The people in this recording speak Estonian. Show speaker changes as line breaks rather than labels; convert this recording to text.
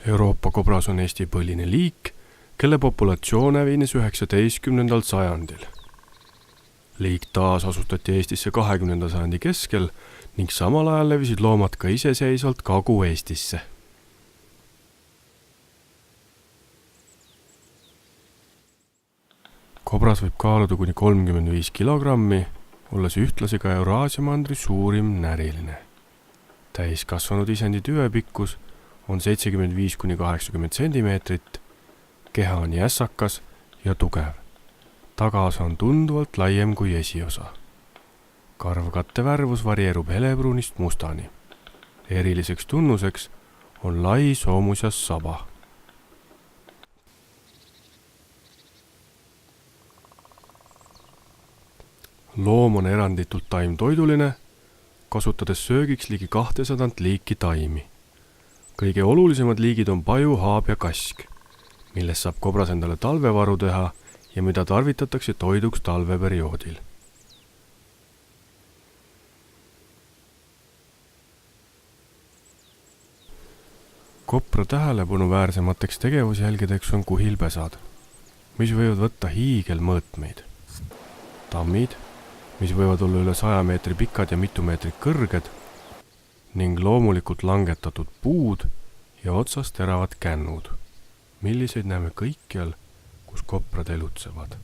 Euroopa kobras on Eesti põline liik, kelle populatsioon hävines 19. sajandil. Liik taas asustati Eestisse 20. sajandi keskel ning samal ajal levisid loomad ka iseseisvalt Kagu-Eestisse. Kobras võib kaaluda kuni 35 kilogrammi, olles ühtlasi ka Euraasia mandri suurim näriline. Täiskasvanud isendi tüvepikkus on 75–80 sentimeetrit, keha on jässakas ja tugev. Tagaosa on tunduvalt laiem kui esiosa. Karvkatte värvus varieerub helepruunist mustani. Eriliseks tunnuseks on lai soomusjas saba. Loom on eranditult taimtoiduline, kasutades söögiks ligi 200 liiki taimi. Kõige olulisemad liigid on paju, haab ja kask, milles saab kobras endale talvevaru teha ja mida tarvitatakse toiduks talveperioodil. Kopra tähelepanuväärsemateks tegevusjälgedeks on kuhilpesad, mis võivad võtta hiigelmõõtmeid. Tammid, mis võivad olla üle 100 meetri pikad ja mitu meetrit kõrged, ning loomulikult langetatud puud ja otsast teravad kännud, milliseid näeme kõikjal, kus koprad elutsevad.